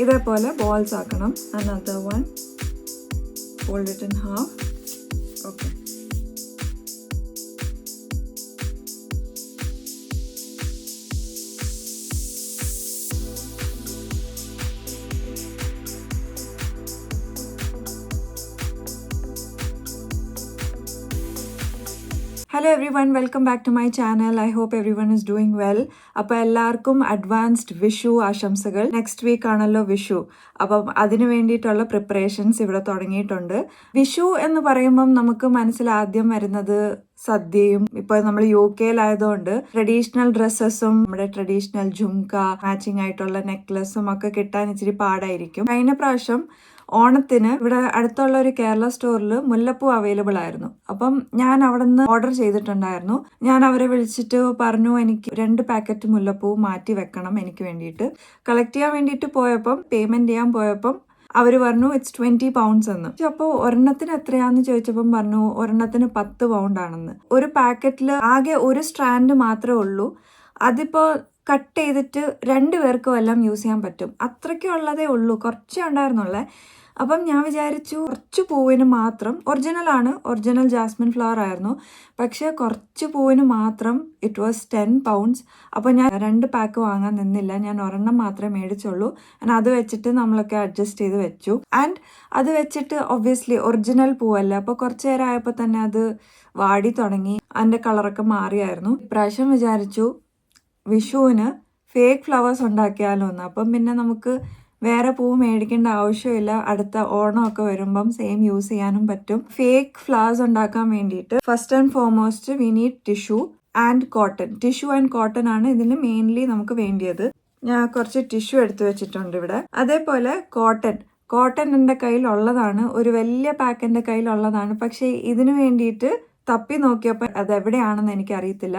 ഇതേപോലെ ബോൾസ് ആക്കണം. another one, fold it in half. Okay. Hello everyone, welcome back to my channel. I hope everyone is doing well. അപ്പോൾ എല്ലാവർക്കും advanced Vishu ആശംസകൾ. Next week ആണല്ലോ വിഷു. അപ്പം അതിന് വേണ്ടിയിട്ടുള്ള പ്രിപ്പറേഷൻസ് ഇവിടെ തുടങ്ങിയിട്ടുണ്ട്. വിഷു എന്ന് പറയുമ്പം നമുക്ക് മനസ്സിൽ ആദ്യം വരുന്നത് സദ്യയും. ഇപ്പോൾ നമ്മൾ UK-യിലായതുകൊണ്ട് ട്രഡീഷണൽ ഡ്രസ്സസും നമ്മുടെ ട്രഡീഷണൽ ജുംക, മാച്ചിങ് ആയിട്ടുള്ള നെക്ലസും ഒക്കെ കിട്ടാൻ ഇച്ചിരി പാടായിരിക്കും. കഴിഞ്ഞ പ്രാവശ്യം ഓണത്തിന് ഇവിടെ അടുത്തുള്ള ഒരു കേരള സ്റ്റോറിൽ മുല്ലപ്പൂ അവൈലബിൾ ആയിരുന്നു. അപ്പം ഞാൻ അവിടെ നിന്ന് ഓർഡർ ചെയ്തിട്ടുണ്ടായിരുന്നു. ഞാൻ അവരെ വിളിച്ചിട്ട് പറഞ്ഞു എനിക്ക് 2 പാക്കറ്റ് മുല്ലപ്പൂ മാറ്റി വെക്കണം എനിക്ക് വേണ്ടിയിട്ട്. കളക്ട് ചെയ്യാൻ വേണ്ടിയിട്ട് പോയപ്പം പേയ്മെന്റ് ചെയ്യാൻ പോയപ്പം അവർ പറഞ്ഞു ഇറ്റ്സ് 20 pounds എന്ന്. അപ്പോൾ ഒരെണ്ണത്തിന് എത്രയാന്ന് ചോദിച്ചപ്പം പറഞ്ഞു ഒരെണ്ണത്തിന് 10 pound ആണെന്ന്. ഒരു പാക്കറ്റിൽ ആകെ ഒരു സ്ട്രാൻഡ് മാത്രമേ ഉള്ളൂ. അതിപ്പോൾ കട്ട് ചെയ്തിട്ട് 2 പേർക്കും എല്ലാം യൂസ് ചെയ്യാൻ പറ്റും. അത്രയ്ക്കുള്ളതേ ഉള്ളൂ, കുറച്ചേ ഉണ്ടായിരുന്നുള്ളേ. അപ്പം ഞാൻ വിചാരിച്ചു കുറച്ച് പൂവിന് മാത്രം, ഒറിജിനൽ ജാസ്മിൻ ഫ്ലവർ ആയിരുന്നു, പക്ഷേ കുറച്ച് പൂവിന് മാത്രം ഇറ്റ് വാസ് 10 pounds. അപ്പോൾ ഞാൻ 2 പാക്ക് വാങ്ങാൻ നിന്നില്ല, ഞാൻ ഒരെണ്ണം മാത്രമേ മേടിച്ചുള്ളൂ. അത് വെച്ചിട്ട് നമ്മളൊക്കെ അഡ്ജസ്റ്റ് ചെയ്ത് വെച്ചു. ആൻഡ് അത് വെച്ചിട്ട് ഒബ്വിയസ്ലി ഒറിജിനൽ പൂവല്ല, അപ്പോൾ കുറച്ച് നേരം ആയപ്പോൾ തന്നെ അത് വാടി തുടങ്ങി, അതിൻ്റെ കളറൊക്കെ മാറിയായിരുന്നു. ഇപ്രാവശ്യം വിചാരിച്ചു വിഷുവിന് ഫേക്ക് ഫ്ലവേഴ്സ് ഉണ്ടാക്കിയാലോ എന്ന്. അപ്പം പിന്നെ നമുക്ക് വേറെ പൂ മേടിക്കേണ്ട ആവശ്യമില്ല. അടുത്ത ഓണമൊക്കെ വരുമ്പം സെയിം യൂസ് ചെയ്യാനും പറ്റും. ഫേക്ക് ഫ്ലവേഴ്സ് ഉണ്ടാക്കാൻ വേണ്ടിയിട്ട് first and foremost we need tissue and cotton ആണ് ഇതിന് മെയിൻലി നമുക്ക് വേണ്ടിയത്. ഞാൻ കുറച്ച് ടിഷ്യൂ എടുത്തു വെച്ചിട്ടുണ്ട് ഇവിടെ. അതേപോലെ കോട്ടൺ എൻ്റെ കയ്യിലുള്ളതാണ്, ഒരു വലിയ പാക്ക് എൻ്റെ കയ്യിലുള്ളതാണ്. പക്ഷേ ഇതിനു വേണ്ടിയിട്ട് തപ്പി നോക്കിയപ്പോൾ അതെവിടെയാണെന്ന് എനിക്കറിയത്തില്ല.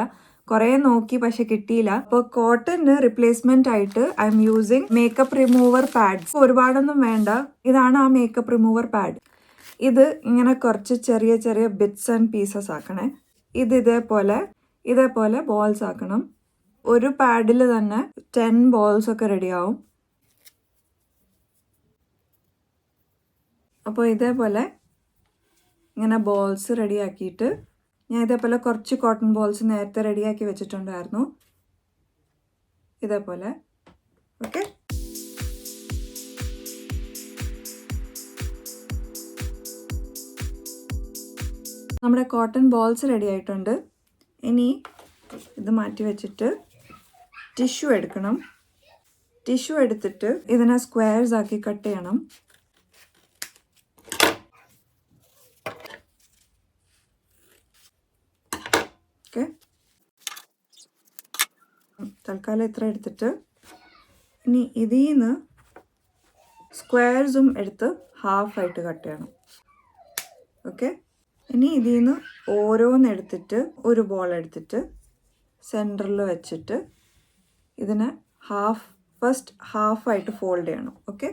കുറേ നോക്കി പക്ഷെ കിട്ടിയില്ല. അപ്പോൾ കോട്ടന് റിപ്ലേസ്മെന്റ് ആയിട്ട് I'm using makeup remover pads. ഒരുപാടൊന്നും വേണ്ട, ഇതാണ് ആ മേക്കപ്പ് റിമൂവർ പാഡ്. ഇത് ഇങ്ങനെ കുറച്ച് ചെറിയ ചെറിയ ബിറ്റ്സ് ആൻഡ് പീസസ് ആക്കണേ. ഇത് ഇതേപോലെ ബോൾസ് ആക്കണം. ഒരു പാഡിൽ തന്നെ 10 balls ഒക്കെ റെഡിയാവും. അപ്പോൾ ഇതേപോലെ ഇങ്ങനെ ബോൾസ് റെഡിയാക്കിയിട്ട് ഞാൻ ഇതേപോലെ കുറച്ച് കോട്ടൺ ബോൾസ് നേരത്തെ റെഡിയാക്കി വെച്ചിട്ടുണ്ടായിരുന്നു. ഇതേപോലെ ഓക്കെ. നമ്മുടെ കോട്ടൺ ബോൾസ് റെഡി ആയിട്ടുണ്ട്. ഇനി ഇത് മാറ്റി വെച്ചിട്ട് ടിഷ്യൂ എടുക്കണം. ടിഷ്യൂ എടുത്തിട്ട് ഇതിനെ സ്ക്വയർസ് ആക്കി കട്ട് ചെയ്യണം. ഓക്കെ, തൽക്കാലം ഇത്ര എടുത്തിട്ട് ഇനി ഇതിൽ നിന്ന് സ്ക്വയർസും എടുത്ത് ഹാഫായിട്ട് കട്ട് ചെയ്യണം. ഓക്കെ, ഇനി ഇതിൽ നിന്ന് ഓരോന്നെടുത്തിട്ട് ഒരു ബോൾ എടുത്തിട്ട് സെൻറ്ററിൽ വെച്ചിട്ട് ഇതിനെ ഫസ്റ്റ് ഹാഫായിട്ട് ഫോൾഡ് ചെയ്യണം. Okay,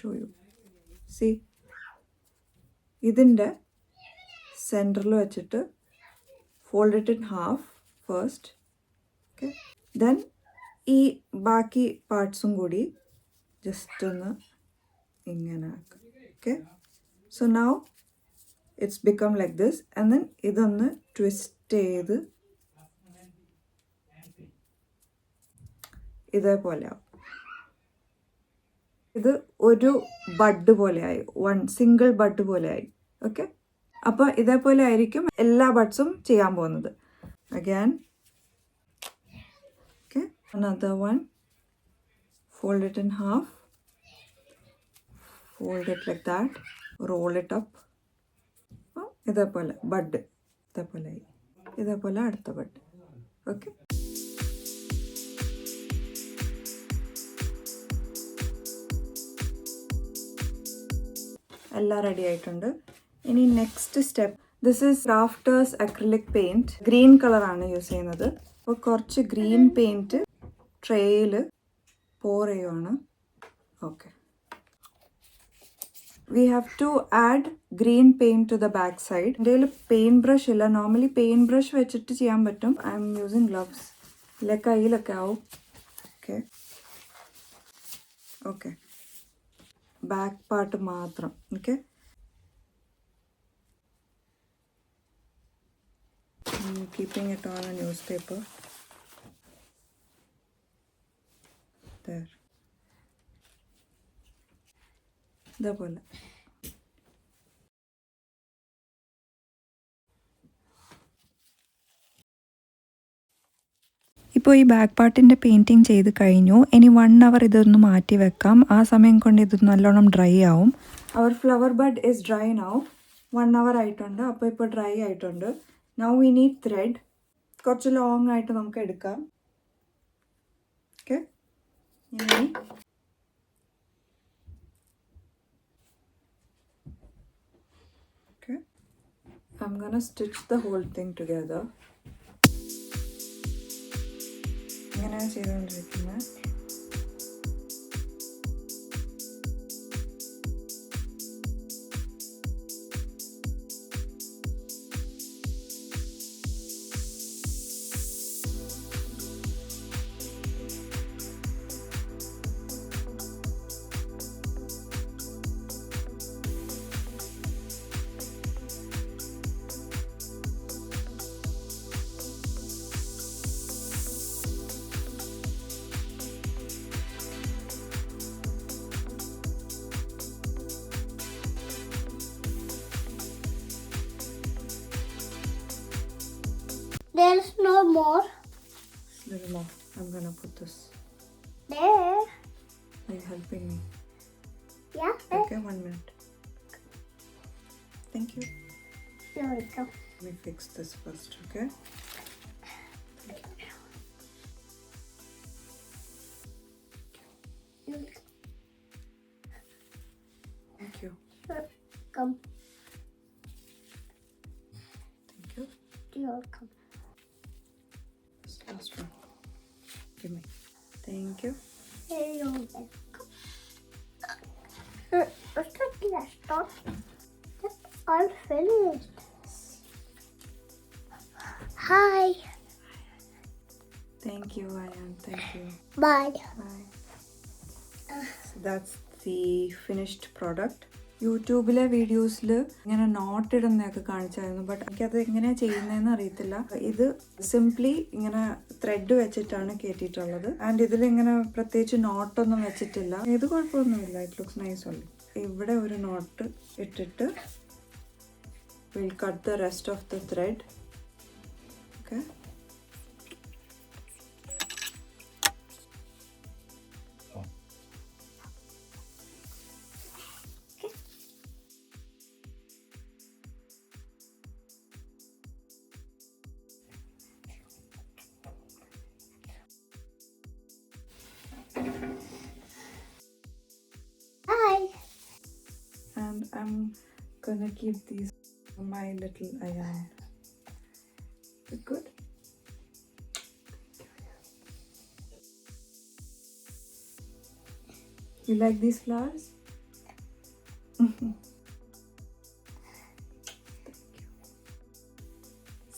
show you C. ഇതിൻ്റെ സെൻറ്ററിൽ വെച്ചിട്ട് fold it in half first. Okay, then ഈ ബാക്കി പാർട്സും കൂടി ജസ്റ്റ് ഒന്ന് ഇങ്ങനെ ആക്കുക. Okay, so now it's become like this. And then ഇതൊന്ന് ട്വിസ്റ്റ് ചെയ്ത് ഇതേപോലെ ആവും. ഇത് ഒരു ബഡ് പോലെയായി, സിംഗിൾ ബഡ് പോലെയായി. ഓക്കെ, അപ്പോൾ ഇതേപോലെ ആയിരിക്കും എല്ലാ ബഡ്സും ചെയ്യാൻ പോകുന്നത്. Again okay, another one, fold it in half, fold it like that, roll it up. ഇതേപോലെ ബഡ് ഇതേപോലെ അടുത്ത ബഡ്. ഓക്കെ, എല്ലാം റെഡി ആയിട്ടുണ്ട്. ഇനി next step, this is crafters acrylic paint. Green കളറാണ് യൂസ് ചെയ്യുന്നത്. അപ്പോൾ കുറച്ച് ഗ്രീൻ പെയിൻറ്റ് ട്രേയിൽ പോർ ചെയ്യുവാണ്. Okay, we have to add green paint to the back side. എൻ്റെ കയ്യിൽ പെയിൻറ്റ് ബ്രഷ് ഇല്ല. നോർമലി പെയിൻറ്റ് ബ്രഷ് വെച്ചിട്ട് ചെയ്യാൻ പറ്റും. I'm using gloves. ഇല്ല, കയ്യിലൊക്കെ ആവും. ഓക്കെ, ബാക്ക് പാർട്ട് മാത്രം. Okay, keeping it on a news paper. There. ഇതേപോലെ ഇപ്പോൾ ഈ ബാക്ക് പാർട്ടിൻ്റെ പെയിൻറ്റിങ് ചെയ്ത് കഴിഞ്ഞു. ഇനി 1 hour ഇതൊന്ന് മാറ്റി വെക്കാം. ആ സമയം കൊണ്ട് ഇത് നല്ലോണം ഡ്രൈ ആവും. Our flower bud is dry now. 1 hour ആയിട്ടുണ്ട്. അപ്പോൾ ഇപ്പോൾ ഡ്രൈ ആയിട്ടുണ്ട്. Now we need thread. കുറച്ച് ലോങ് ആയിട്ട് നമുക്ക് എടുക്കാം. ഓക്കെ, ഇനി okay, I'm gonna stitch the whole thing together. ഇങ്ങനെയാണ് ചെയ്തുകൊണ്ടിരിക്കുന്നത്. There's no more. Little more. I'm gonna put this. There. Are you helping me? Yeah. Okay, 1 minute. Thank you. Here we go. Let me fix this first, okay? Thank you. Come. Thank you. You're welcome. This last one. Give me. Thank you. You're welcome. What's the last stop? That's all finished. Hi. Thank you, Ayan. Thank you. Bye. Bye. So that's the finished product. യൂട്യൂബിലെ വീഡിയോസിൽ ഇങ്ങനെ not ഇടുന്നതൊക്കെ കാണിച്ചായിരുന്നു. But എനിക്കത് എങ്ങനെയാണ് ചെയ്യുന്നതെന്ന് അറിയത്തില്ല. ഇത് simply ഇങ്ങനെ thread വെച്ചിട്ടാണ് കയറ്റിയിട്ടുള്ളത്. ആൻഡ് ഇതിലിങ്ങനെ പ്രത്യേകിച്ച് നോട്ടൊന്നും വെച്ചിട്ടില്ല. ഇത് കുഴപ്പമൊന്നുമില്ല. It looks nice only. ഇവിടെ ഒരു നോട്ട് ഇട്ടിട്ട് will cut the rest of the thread. Okay, Hi. and I'm gonna keep these for my little Ayan. Good. You like these flowers?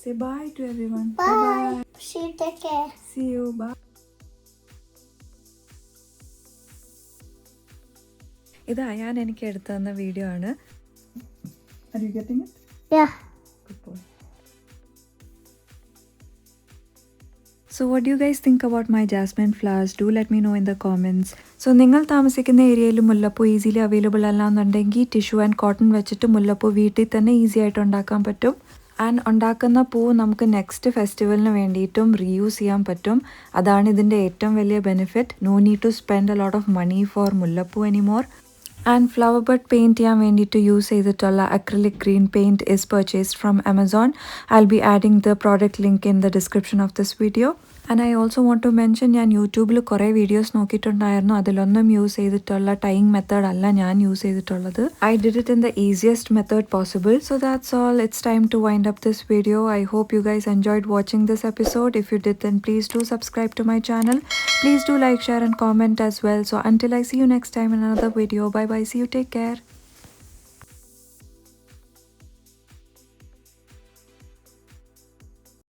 Say bye to everyone. Bye. See you. Take care. See you. Bye. ഇത് അയാൻ എനിക്ക് എടുത്തു തന്ന video ആണ്. Are you getting it? Yeah. Good boy. So what do you guys think about my jasmine flowers? Do let me know in the comments. So നിങ്ങൾ താമസിക്കുന്ന ഏരിയയിൽ മുല്ലപ്പൂ easily available അല്ലാന്നുണ്ടെങ്കിൽ ടിഷ്യൂ ആൻഡ് കോട്ടൺ വെച്ചിട്ട് മുല്ലപ്പൂ വീട്ടിൽ തന്നെ ഈസി ആയിട്ട് ഉണ്ടാക്കാൻ പറ്റും. ആൻഡ് ഉണ്ടാക്കുന്ന പൂ നമുക്ക് നെക്സ്റ്റ് ഫെസ്റ്റിവലിന് വേണ്ടിയിട്ടും റീയൂസ് ചെയ്യാൻ പറ്റും. അതാണ് ഇതിൻ്റെ ഏറ്റവും വലിയ benefit. No need to spend a lot of money for mullappoo anymore. And flower bud paint ചെയ്യാൻ വേണ്ടിയിട്ട് യൂസ് ചെയ്തിട്ടുള്ള acrylic green paint is purchased from Amazon. I'll be adding the product link in the description of this video. And I also want to mention, ഞാൻ യൂട്യൂബിൽ കുറേ videos നോക്കിയിട്ടുണ്ടായിരുന്നു. അതിലൊന്നും use ചെയ്തിട്ടുള്ള tying method അല്ല ഞാൻ യൂസ് ചെയ്തിട്ടുള്ളത്. I did it in the easiest method possible. So that's all. It's time to wind up this video. I hope you guys enjoyed watching this episode. If you did, then please do subscribe to my channel. Please do like, share and comment as well. So until I see you next time in another video, bye bye. See you. Take care.